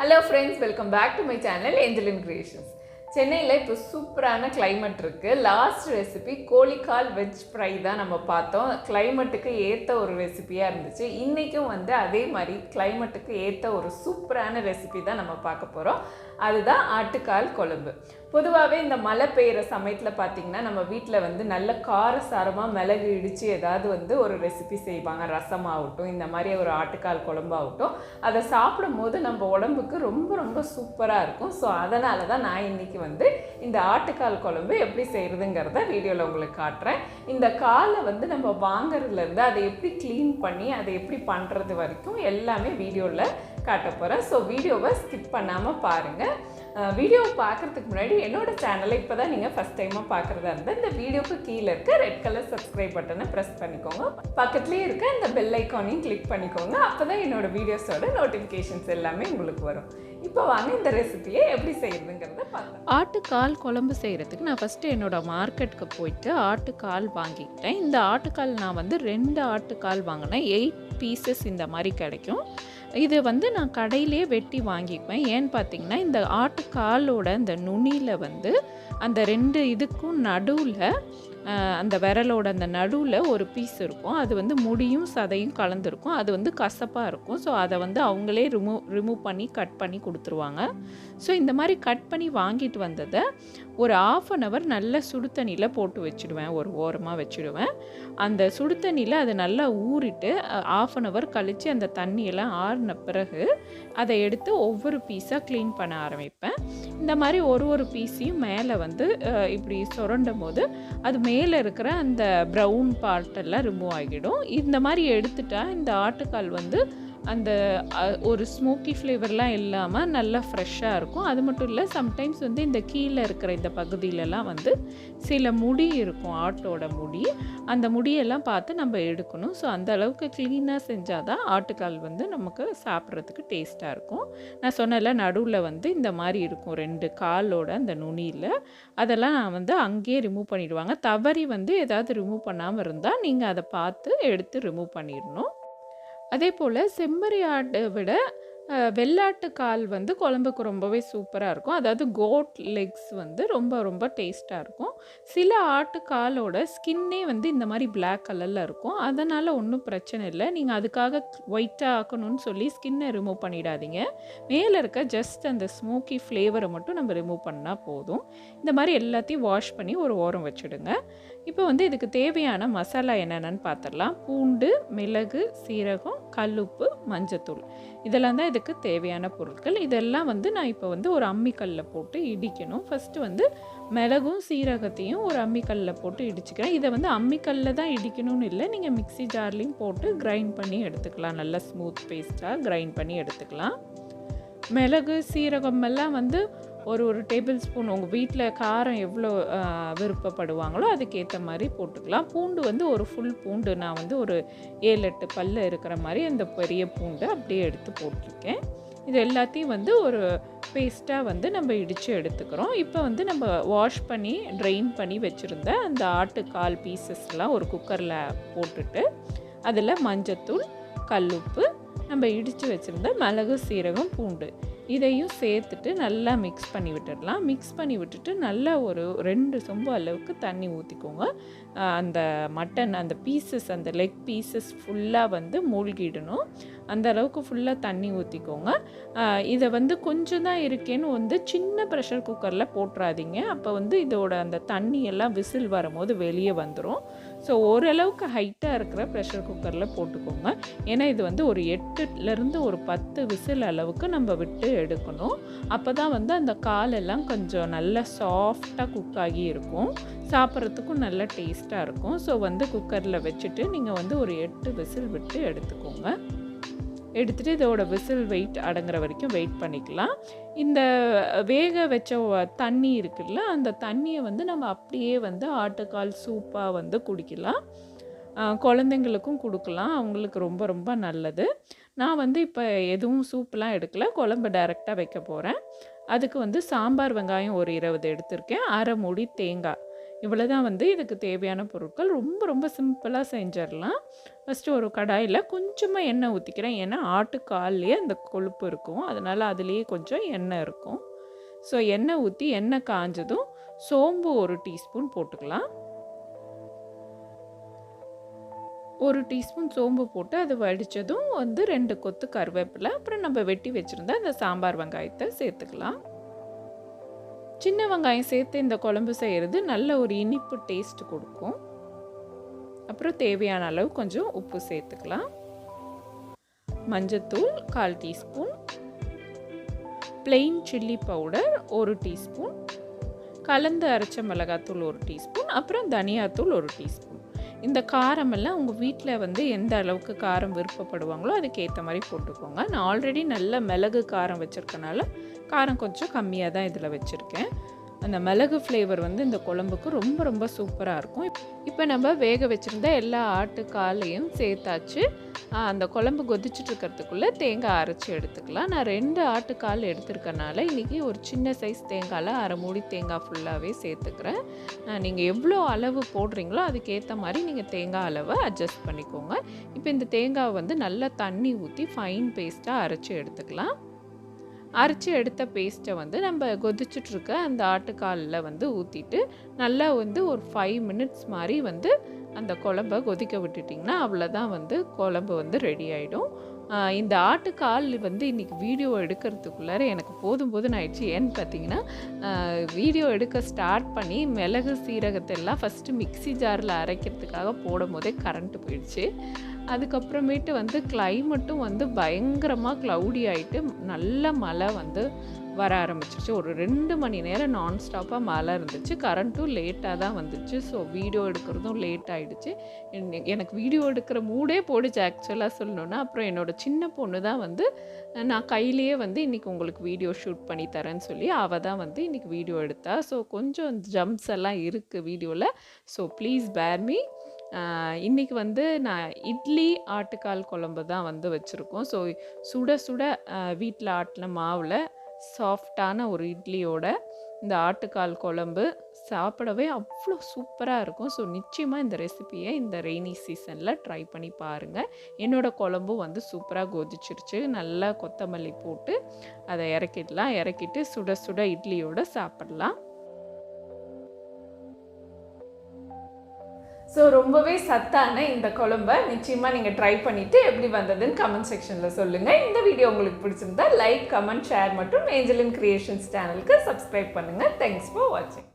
Hello friends, welcome back to my channel Angeline Creations. சென்னையில் இப்போ சூப்பரான கிளைமேட் இருக்குது. லாஸ்ட் ரெசிபி கோழிக்கால் வெஜ் ஃப்ரை தான் நம்ம பார்த்தோம். கிளைமேட்டுக்கு ஏற்ற ஒரு ரெசிபியாக இருந்துச்சு. இன்றைக்கும் அதே மாதிரி கிளைமேட்டுக்கு ஏற்ற ஒரு சூப்பரான ரெசிபி தான் நம்ம பார்க்க போகிறோம். அதுதான் ஆட்டுக்கால் குழம்பு. பொதுவாகவே இந்த மழை பெய்கிற சமயத்தில் பார்த்திங்கன்னா நம்ம வீட்டில் நல்ல காரசாரமாக மிளகு இடித்து ஏதாவது ஒரு ரெசிபி செய்வாங்க. ரசம் ஆகட்டும், இந்த மாதிரி ஒரு ஆட்டுக்கால் குழம்பாகட்டும். அதை சாப்பிடும் போது நம்ம உடம்புக்கு ரொம்ப ரொம்ப சூப்பராக இருக்கும். ஸோ அதனால தான் நான் இன்றைக்கி இந்த ஆட்டுக்கால் குழம்பு எப்படி செய்கிறதுங்கிறத வீடியோவில் உங்களுக்கு காட்டுறேன். இந்த காலை நம்ம வாங்குறதுலேருந்து அதை எப்படி க்ளீன் பண்ணி அதை எப்படி பண்ணுறது வரைக்கும் எல்லாமே வீடியோவில் காட்ட போகிறேன். ஸோ வீடியோவை ஸ்கிப் பண்ணாமல் பாருங்கள். வீடியோவை பார்க்குறதுக்கு முன்னாடி என்னோட சேனலை இப்போ தான் நீங்கள் ஃபஸ்ட் டைமாக பார்க்குறதா இருந்தால் இந்த வீடியோக்கு கீழே இருக்க ரெட் கலர் சப்ஸ்கிரைப் பட்டனை ப்ரெஸ் பண்ணிக்கோங்க. பக்கத்துலேயே இருக்க இந்த பெல் ஐக்கானையும் கிளிக் பண்ணிக்கோங்க. அப்போ தான் என்னோடய வீடியோஸோட நோட்டிஃபிகேஷன்ஸ் எல்லாமே உங்களுக்கு வரும். இப்போ வாங்க இந்த ரெசிபியை எப்படி செய்யறதுங்கிறத பார்க்கலாம். ஆட்டுக்கால் குழம்பு செய்கிறதுக்கு நான் ஃபஸ்ட்டு என்னோடய மார்க்கெட்டுக்கு போயிட்டு ஆட்டுக்கால் வாங்கிக்கிட்டேன். இந்த ஆட்டுக்கால் நான் 2 ஆட்டுக்கால் வாங்கினேன். 8 பீசஸ் இந்த மாதிரி கிடைக்கும். இது நான் கடையிலே வெட்டி வாங்கிக்குவேன். ஏன்னு பார்த்தீங்கன்னா இந்த ஆட்டுக்காலோட இந்த நுனியில் அந்த 2 இதுக்கும் நடுவில் அந்த விரலோட அந்த நடுவில் ஒரு பீஸ் இருக்கும். அது முடியும் சதையும் கலந்துருக்கும். அது கசப்பாக இருக்கும். ஸோ அதை அவங்களே ரிமூவ் பண்ணி கட் பண்ணி கொடுத்துருவாங்க. ஸோ இந்த மாதிரி கட் பண்ணி வாங்கிட்டு வந்ததை ஒரு 1/2 hour நல்ல சுடு தண்ணியில் போட்டு வச்சுடுவேன். ஒரு ஓரமாக வச்சுடுவேன். அந்த சுடு தண்ணியில் அதை நல்லா ஊறிட்டு 1/2 hour கழித்து அந்த தண்ணியெல்லாம் ஆறின பிறகு அதை எடுத்து ஒவ்வொரு பீஸாக க்ளீன் பண்ண ஆரம்பிப்பேன். இந்த மாதிரி ஒரு பீஸையும் மேலே இப்படி சுரண்டும் போது அது மேலே இருக்கிற அந்த ப்ரௌன் பார்ட்டெல்லாம் ரிமூவ் ஆகிடும். இந்த மாதிரி எடுத்துட்டா இந்த ஆட்டுக்கால் அந்த ஒரு ஸ்மோக்கி ஃப்ளேவர்லாம் இல்லாமல் நல்லா ஃப்ரெஷ்ஷாக இருக்கும். அது மட்டும் இல்லை, சம்டைம்ஸ் இந்த கீழே இருக்கிற இந்த பகுதியிலலாம் சில முடி இருக்கும், ஆட்டோட முடி. அந்த முடியெல்லாம் பார்த்து நம்ம எடுக்கணும். ஸோ அந்த அளவுக்கு க்ளீனாக செஞ்சால் தான் ஆட்டுக்கால் நமக்கு சாப்பிட்றதுக்கு டேஸ்ட்டாக இருக்கும். நான் சொன்னல நடுவில் இந்த மாதிரி இருக்கும் 2 காலோட அந்த நுனியில். அதெல்லாம் நான் அங்கேயே ரிமூவ் பண்ணிவிடுவாங்க. தவறி ஏதாவது ரிமூவ் பண்ணாமல் இருந்தால் நீங்கள் அதை பார்த்து எடுத்து ரிமூவ் பண்ணிடணும். அதே போல் செம்மறி ஆட்டை விட வெள்ளாட்டுக்கால் குழம்புக்கு ரொம்பவே சூப்பராக இருக்கும். அதாவது கோட் லெக்ஸ் ரொம்ப ரொம்ப டேஸ்ட்டாக இருக்கும். சில ஆட்டுக்காலோட ஸ்கின்னே இந்த மாதிரி பிளாக் கலரில் இருக்கும். அதனால் ஒன்றும் பிரச்சனை இல்லை. நீங்கள் அதுக்காக ஒயிட்டாக ஆக்கணும்னு சொல்லி ஸ்கின்னை ரிமூவ் பண்ணிடாதீங்க. மேலே இருக்க ஜஸ்ட் அந்த ஸ்மோக்கி ஃப்ளேவரை மட்டும் நம்ம ரிமூவ் பண்ணால் போதும். இந்த மாதிரி எல்லாத்தையும் வாஷ் பண்ணி ஒரு ஓரம் வச்சுடுங்க. இப்போ இதுக்கு தேவையான மசாலா என்னென்னு பார்த்துடலாம். பூண்டு, மிளகு, சீரகம், கல்லுப்பு, மஞ்சத்தூள், இதெல்லாம் தான் இதுக்கு தேவையான பொருட்கள். இதெல்லாம் நான் இப்போ ஒரு அம்மிக்கல்லில் போட்டு இடிக்கணும். ஃபஸ்ட்டு மிளகும் சீரகத்தையும் ஒரு அம்மிக்கல்லில் போட்டு இடிச்சுக்கிறேன். இதை அம்மிக்கல்லில் தான் இடிக்கணும்னு இல்லை, நீங்கள் மிக்ஸி ஜார்லேயும் போட்டு கிரைண்ட் பண்ணி எடுத்துக்கலாம். நல்லா ஸ்மூத் பேஸ்ட்டாக கிரைண்ட் பண்ணி எடுத்துக்கலாம். மிளகு சீரகம் எல்லாம் ஒரு டேபிள் ஸ்பூன் உங்கள் வீட்டில் காரம் எவ்வளோ விருப்பப்படுவாங்களோ அதுக்கேற்ற மாதிரி போட்டுக்கலாம். பூண்டு ஒரு ஃபுல் பூண்டு நான் ஒரு 7-8 பல்லு இருக்கிற மாதிரி அந்த பெரிய பூண்டு அப்படியே எடுத்து போட்டிருக்கேன். இது எல்லாத்தையும் ஒரு பேஸ்ட்டாக நம்ம இடித்து எடுத்துக்கிறோம். இப்போ நம்ம வாஷ் பண்ணி ட்ரெயின் பண்ணி வச்சுருந்த அந்த ஆட்டுக்கால் பீசஸ்லாம் ஒரு குக்கரில் போட்டுட்டு அதில் மஞ்சத்தூள், கல்லுப்பு, நம்ம இடித்து வச்சுருந்த மிளகு, சீரகம், பூண்டு இதையும் சேர்த்துட்டு நல்லா மிக்ஸ் பண்ணி விட்டுடலாம். மிக்ஸ் பண்ணி விட்டுட்டு நல்லா ஒரு 2 சொம்பு அளவுக்கு தண்ணி ஊற்றிக்கோங்க. அந்த மட்டன் அந்த பீசஸ், அந்த லெக் பீசஸ் ஃபுல்லாக மூழ்கிடணும். அந்த அளவுக்கு ஃபுல்லாக தண்ணி ஊற்றிக்கோங்க. இதை கொஞ்சம் தான் இருக்கேன்னு சின்ன ப்ரெஷர் குக்கரில் போட்டுறாதீங்க. அப்போ இதோட அந்த தண்ணியெல்லாம் விசில் வரும்போது வெளியே வந்துடும். ஸோ ஓரளவுக்கு ஹைட்டாக இருக்கிற ப்ரெஷர் குக்கரில் போட்டுக்கோங்க. ஏன்னா இது ஒரு 8லேருந்து ஒரு 10 விசில் அளவுக்கு நம்ம விட்டு எடுக்கணும். அப்போ தான் அந்த காலெல்லாம் கொஞ்சம் நல்லா சாஃப்டாக குக் ஆகி இருக்கும். சாப்பிட்றதுக்கும் நல்ல டேஸ்ட்டாக இருக்கும். ஸோ குக்கரில் வச்சுட்டு நீங்கள் ஒரு 8 விசில் விட்டு எடுத்துக்கோங்க. எடுத்துகிட்டு இதோட விசில் வெயிட் அடங்குற வரைக்கும் வெயிட் பண்ணிக்கலாம். இந்த வேக வச்ச தண்ணி இருக்குல்ல, அந்த தண்ணியை நம்ம அப்படியே ஆட்டுக்கால் சூப்பாக குடிக்கலாம். குழந்தைங்களுக்கும் கொடுக்கலாம். அவங்களுக்கு ரொம்ப ரொம்ப நல்லது. நான் இப்போ எதுவும் சூப்லாம் எடுக்கல, குழம்பு டைரெக்டாக வைக்க போகிறேன். அதுக்கு சாம்பார் வெங்காயம் ஒரு 20 எடுத்திருக்கேன். 1/2 மூடி தேங்காய், இவ்வளோதான் வந்து இதுக்கு தேவையான பொருட்கள். ரொம்ப ரொம்ப சிம்பிளாக செஞ்சிடலாம். ஃபஸ்ட்டு ஒரு கடாயில் கொஞ்சமாக எண்ணெய் ஊற்றிக்கிறேன். ஏன்னா ஆட்டுக்கால்லையே அந்த கொழுப்பு இருக்கும், அதனால் அதுலேயே கொஞ்சம் எண்ணெய் இருக்கும். ஸோ எண்ணெய் ஊற்றி எண்ணெய் காஞ்சதும் சோம்பு 1 டீஸ்பூன் போட்டுக்கலாம். 1 டீஸ்பூன் சோம்பு போட்டு அது வடித்ததும் வந்து 2 கொத்து கருவேப்பிலை, அப்புறம் நம்ம வெட்டி வச்சுருந்தா அந்த சாம்பார் வெங்காயத்தை சேர்த்துக்கலாம். சின்ன வெங்காயம் சேர்த்து இந்த குழம்பு செய்கிறது நல்ல ஒரு இனிப்பு டேஸ்ட் கொடுக்கும். அப்புறம் தேவையான அளவு கொஞ்சம் உப்பு சேர்த்துக்கலாம். மஞ்சத்தூள் 1/4 teaspoon, plain chilli powder 1 teaspoon, கலந்து அரைச்ச மிளகாத்தூள் 1 டீஸ்பூன், அப்புறம் தனியாத்தூள் 1 டீஸ்பூன். இந்த காரமெல்லாம் உங்கள் வீட்டில் வந்து எந்த அளவுக்கு காரம் விருப்பப்படுவாங்களோ அதுக்கேற்ற மாதிரி போட்டுக்கோங்க. நான் ஆல்ரெடி நல்ல மிளகு காரம் வச்சுருக்கனால காரம் கொஞ்சம் கம்மியாக தான் இதில் வச்சுருக்கேன். அந்த மிளகு ஃப்ளேவர் வந்து இந்த குழம்புக்கு ரொம்ப ரொம்ப சூப்பராக இருக்கும். இப்போ நம்ம வேக வச்சுருந்த எல்லா ஆட்டுக்காலையும் சேர்த்தாச்சு. அந்த குழம்பு கொதிச்சுட்டு இருக்கிறதுக்குள்ளே தேங்காய் அரைச்சி எடுத்துக்கலாம். நான் 2 ஆட்டுக்கால் எடுத்துருக்கனால இன்றைக்கி ஒரு சின்ன சைஸ் தேங்காயில் 1/2 மூடி தேங்காய் ஃபுல்லாகவே சேர்த்துக்கிறேன். நீங்கள் எவ்வளோ அளவு போடுறீங்களோ அதுக்கேற்ற மாதிரி நீங்கள் தேங்காய் அளவை அட்ஜஸ்ட் பண்ணிக்கோங்க. இப்போ இந்த தேங்காவை வந்து நல்லா தண்ணி ஊற்றி ஃபைன் பேஸ்ட்டாக அரைச்சி எடுத்துக்கலாம். அரைச்சி எடுத்த பேஸ்ட்டை வந்து நம்ம கொதிச்சுட்ருக்க அந்த ஆட்டுக்காலில் வந்து ஊற்றிட்டு நல்லா வந்து ஒரு 5 மினிட்ஸ் மாதிரி வந்து அந்த குழம்ப கொதிக்க விட்டுட்டிங்கன்னா அவ்வளோதான் வந்து குழம்பு வந்து ரெடி ஆகிடும். இந்த ஆட்டுக்கால் வந்து இன்றைக்கி வீடியோ எடுக்கிறதுக்குள்ளார எனக்கு போதும் ஆயிடுச்சு. ஏன்னு பார்த்தீங்கன்னா வீடியோ எடுக்க ஸ்டார்ட் பண்ணி மிளகு சீரகத்தை எல்லாம் ஃபஸ்ட்டு மிக்ஸி ஜாரில் அரைக்கிறதுக்காக போடும் போதே கரண்ட்டு போயிடுச்சு. அதுக்கப்புறமேட்டு வந்து கிளைமேட்டும் வந்து பயங்கரமாக க்ளவுடி ஆகிட்டு நல்ல மழை வந்து வர ஆரம்பிச்சிருச்சு. ஒரு 2 மணி நேரம் நான்ஸ்டாப்பாக மழை இருந்துச்சு. கரண்ட்டும் லேட்டாக தான் வந்துச்சு. ஸோ வீடியோ எடுக்கிறதும் லேட் ஆகிடுச்சு. எனக்கு வீடியோ எடுக்கிற மூடே போடுச்சு ஆக்சுவலாக சொல்லணுன்னா. அப்புறம் என்னோடய சின்ன பொண்ணு தான் வந்து நான் கையிலேயே வந்து இன்றைக்கி உங்களுக்கு வீடியோ ஷூட் பண்ணி தரேன்னு சொல்லி அவள் தான் வந்து இன்றைக்கி வீடியோ எடுத்தா. ஸோ கொஞ்சம் ஜம்ப்ஸ் எல்லாம் இருக்குது வீடியோவில். ஸோ ப்ளீஸ் பேர் மீ. இன்றைக்கி வந்து நான் இட்லி ஆட்டுக்கால் குழம்பு தான் வந்து வச்சுருக்கோம். ஸோ சுட சுட வீட்டில் ஆட்டின மாவில் சாஃப்டான ஒரு இட்லியோட இந்த ஆட்டுக்கால் குழம்பு சாப்பிடவே அவ்வளோ சூப்பராக இருக்கும். ஸோ நிச்சயமாக இந்த ரெசிபியை இந்த ரெய்னி சீசனில் ட்ரை பண்ணி பாருங்கள். என்னோடய குழம்பும் வந்து சூப்பராக கொதிச்சிருச்சு. நல்லா கொத்தமல்லி போட்டு அதை இறக்கிட்டு சுட சுட இட்லியோடு சாப்பிடலாம். ஸோ ரொம்பவே சத்தான இந்த குழம்பை நிச்சயமாக நீங்கள் ட்ரை பண்ணிவிட்டு எப்படி வந்ததுன்னு கமெண்ட் செக்ஷனில் சொல்லுங்கள். இந்த வீடியோ உங்களுக்கு பிடிச்சிருந்தா லைக், கமெண்ட், ஷேர் மற்றும் ஏஞ்சலின் கிரியேஷன்ஸ் சேனலுக்கு சப்ஸ்கிரைப் பண்ணுங்கள். தேங்க்ஸ் ஃபார் வாட்சிங்.